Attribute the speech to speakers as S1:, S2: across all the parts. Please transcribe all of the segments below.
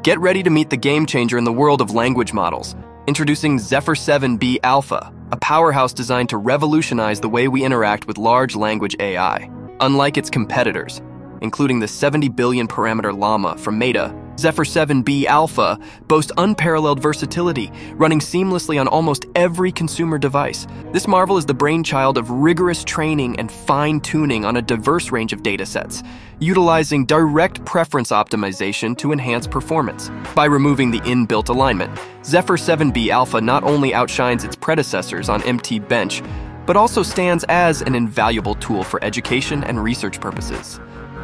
S1: Get ready to meet the game changer in the world of language models. Introducing Zephyr 7B Alpha, a powerhouse designed to revolutionize the way we interact with large language AI. Unlike its competitors, including the 70 billion parameter llama from Meta, Zephyr 7B Alpha boasts unparalleled versatility, running seamlessly on almost every consumer device. This marvel is the brainchild of rigorous training and fine-tuning on a diverse range of datasets, utilizing direct preference optimization to enhance performance. By removing the inbuilt alignment, Zephyr 7B Alpha not only outshines its predecessors on MT Bench, but also stands as an invaluable tool for education and research purposes.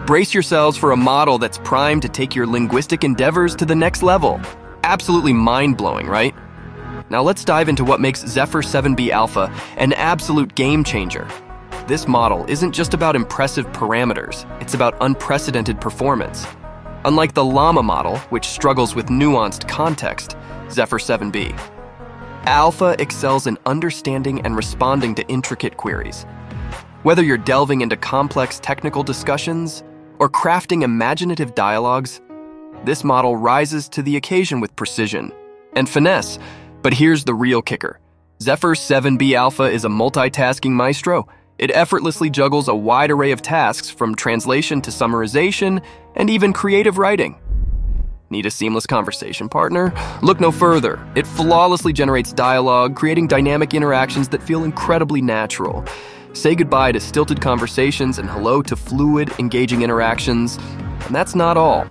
S1: Brace yourselves for a model that's primed to take your linguistic endeavors to the next level. Absolutely mind-blowing, right? Now let's dive into what makes Zephyr 7B Alpha an absolute game changer. This model isn't just about impressive parameters, it's about unprecedented performance. Unlike the llama model, which struggles with nuanced context, Zephyr 7B Alpha excels in understanding and responding to intricate queries. Whether you're delving into complex technical discussions or crafting imaginative dialogues, this model rises to the occasion with precision and finesse. But here's the real kicker. Zephyr 7B Alpha is a multitasking maestro. It effortlessly juggles a wide array of tasks from translation to summarization and even creative writing. Need a seamless conversation partner? Look no further. It flawlessly generates dialogue, creating dynamic interactions that feel incredibly natural. Say goodbye to stilted conversations and hello to fluid, engaging interactions. And that's not all.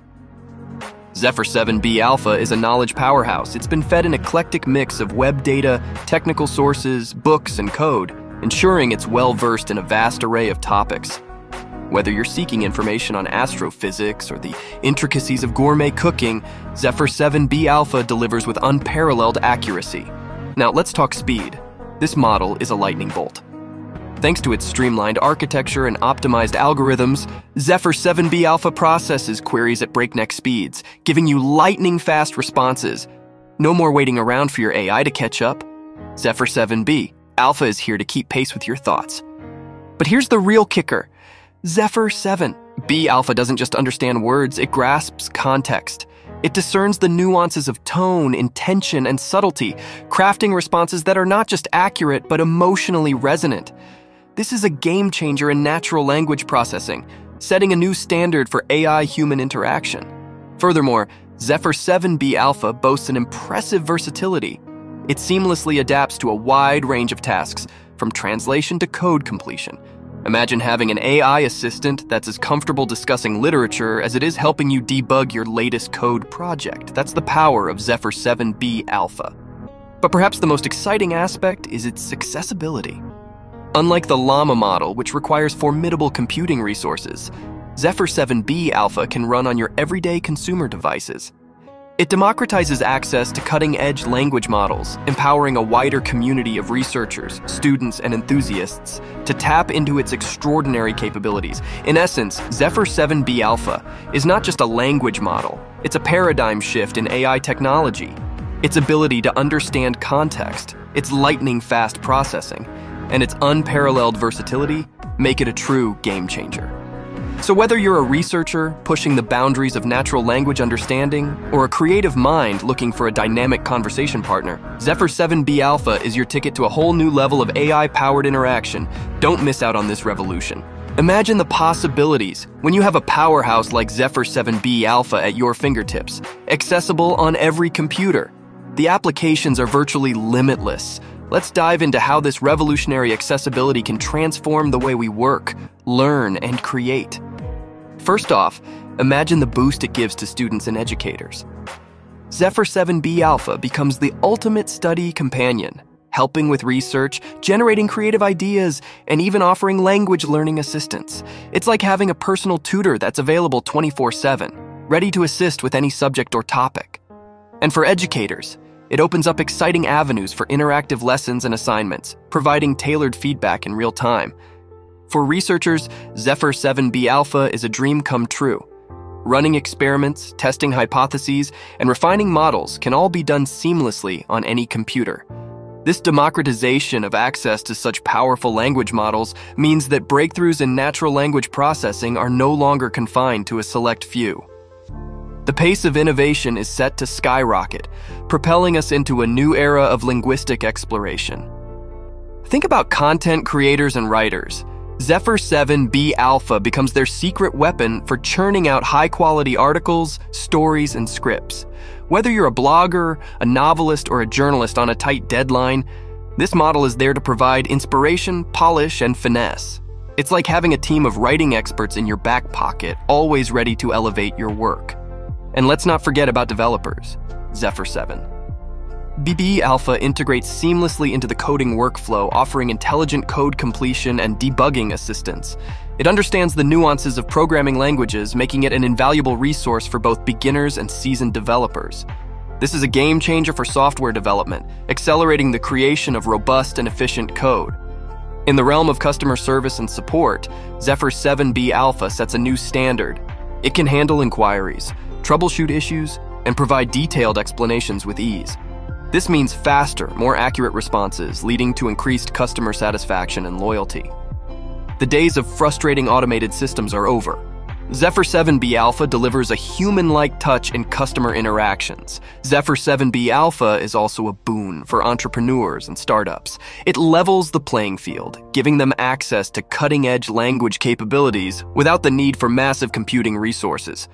S1: Zephyr 7B Alpha is a knowledge powerhouse. It's been fed an eclectic mix of web data, technical sources, books, and code, ensuring it's well-versed in a vast array of topics. Whether you're seeking information on astrophysics or the intricacies of gourmet cooking, Zephyr 7B Alpha delivers with unparalleled accuracy. Now let's talk speed. This model is a lightning bolt. Thanks to its streamlined architecture and optimized algorithms, Zephyr 7B Alpha processes queries at breakneck speeds, giving you lightning-fast responses. No more waiting around for your AI to catch up. Zephyr 7B Alpha is here to keep pace with your thoughts. But here's the real kicker. Zephyr 7B Alpha doesn't just understand words, it grasps context. It discerns the nuances of tone, intention, and subtlety, crafting responses that are not just accurate, but emotionally resonant. This is a game changer in natural language processing, setting a new standard for AI-human interaction. Furthermore, Zephyr 7B Alpha boasts an impressive versatility. It seamlessly adapts to a wide range of tasks, from translation to code completion. Imagine having an AI assistant that's as comfortable discussing literature as it is helping you debug your latest code project. That's the power of Zephyr 7B Alpha. But perhaps the most exciting aspect is its accessibility. Unlike the llama model, which requires formidable computing resources, Zephyr 7B Alpha can run on your everyday consumer devices. It democratizes access to cutting-edge language models, empowering a wider community of researchers, students, and enthusiasts to tap into its extraordinary capabilities. In essence, Zephyr 7B Alpha is not just a language model, it's a paradigm shift in AI technology. Its ability to understand context, its lightning-fast processing, and its unparalleled versatility make it a true game changer. So whether you're a researcher pushing the boundaries of natural language understanding or a creative mind looking for a dynamic conversation partner, Zephyr 7B Alpha is your ticket to a whole new level of AI-powered interaction. Don't miss out on this revolution. Imagine the possibilities when you have a powerhouse like Zephyr 7B Alpha at your fingertips, accessible on every computer. The applications are virtually limitless. Let's dive into how this revolutionary accessibility can transform the way we work, learn, and create. First off, imagine the boost it gives to students and educators. Zephyr 7B Alpha becomes the ultimate study companion, helping with research, generating creative ideas, and even offering language learning assistance. It's like having a personal tutor that's available 24/7, ready to assist with any subject or topic. And for educators, it opens up exciting avenues for interactive lessons and assignments, providing tailored feedback in real time. For researchers, Zephyr 7B Alpha is a dream come true. Running experiments, testing hypotheses, and refining models can all be done seamlessly on any computer. This democratization of access to such powerful language models means that breakthroughs in natural language processing are no longer confined to a select few. The pace of innovation is set to skyrocket, propelling us into a new era of linguistic exploration. Think about content creators and writers. Zephyr 7B Alpha becomes their secret weapon for churning out high-quality articles, stories, and scripts. Whether you're a blogger, a novelist, or a journalist on a tight deadline, this model is there to provide inspiration, polish, and finesse. It's like having a team of writing experts in your back pocket, always ready to elevate your work. And let's not forget about developers. Zephyr 7B Alpha integrates seamlessly into the coding workflow, offering intelligent code completion and debugging assistance. It understands the nuances of programming languages, making it an invaluable resource for both beginners and seasoned developers. This is a game changer for software development, accelerating the creation of robust and efficient code. In the realm of customer service and support, Zephyr 7B Alpha sets a new standard. It can handle inquiries, troubleshoot issues, and provide detailed explanations with ease. This means faster, more accurate responses, leading to increased customer satisfaction and loyalty. The days of frustrating automated systems are over. Zephyr 7B Alpha delivers a human-like touch in customer interactions. Zephyr 7B Alpha is also a boon for entrepreneurs and startups. It levels the playing field, giving them access to cutting-edge language capabilities without the need for massive computing resources.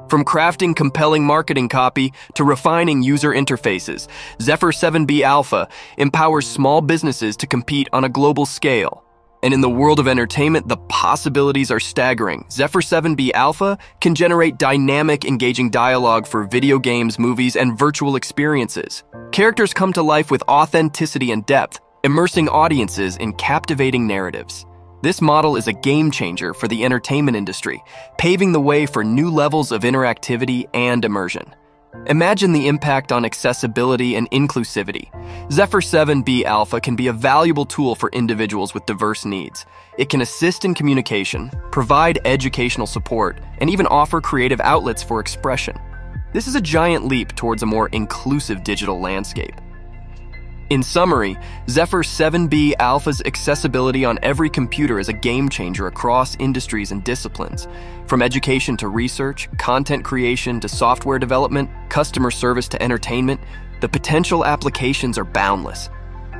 S1: From crafting compelling marketing copy to refining user interfaces, Zephyr 7B Alpha empowers small businesses to compete on a global scale. And in the world of entertainment, the possibilities are staggering. Zephyr 7B Alpha can generate dynamic, engaging dialogue for video games, movies, and virtual experiences. Characters come to life with authenticity and depth, immersing audiences in captivating narratives. This model is a game changer for the entertainment industry, paving the way for new levels of interactivity and immersion. Imagine the impact on accessibility and inclusivity. Zephyr 7B Alpha can be a valuable tool for individuals with diverse needs. It can assist in communication, provide educational support, and even offer creative outlets for expression. This is a giant leap towards a more inclusive digital landscape. In summary, Zephyr 7B Alpha's accessibility on every computer is a game changer across industries and disciplines. From education to research, content creation to software development, customer service to entertainment, the potential applications are boundless.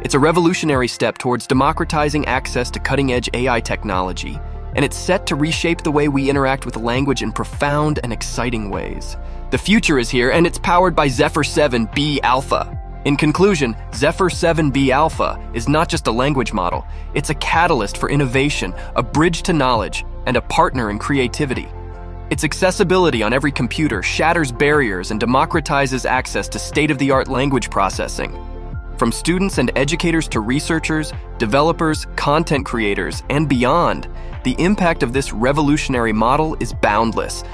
S1: It's a revolutionary step towards democratizing access to cutting-edge AI technology, and it's set to reshape the way we interact with language in profound and exciting ways. The future is here, and it's powered by Zephyr 7B Alpha. In conclusion, Zephyr 7B Alpha is not just a language model, it's a catalyst for innovation, a bridge to knowledge, and a partner in creativity. Its accessibility on every computer shatters barriers and democratizes access to state-of-the-art language processing. From students and educators to researchers, developers, content creators, and beyond, the impact of this revolutionary model is boundless.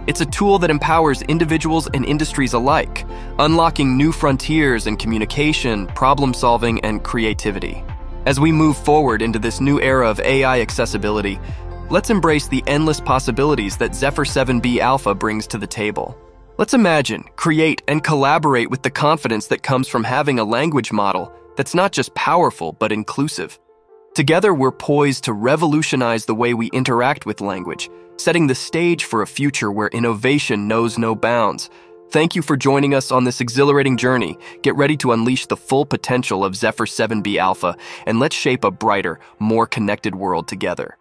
S1: It's a tool that empowers individuals and industries alike, unlocking new frontiers in communication, problem-solving, and creativity. As we move forward into this new era of AI accessibility, let's embrace the endless possibilities that Zephyr 7B Alpha brings to the table. Let's imagine, create, and collaborate with the confidence that comes from having a language model that's not just powerful, but inclusive. Together, we're poised to revolutionize the way we interact with language, setting the stage for a future where innovation knows no bounds. Thank you for joining us on this exhilarating journey. Get ready to unleash the full potential of Zephyr 7B Alpha, and let's shape a brighter, more connected world together.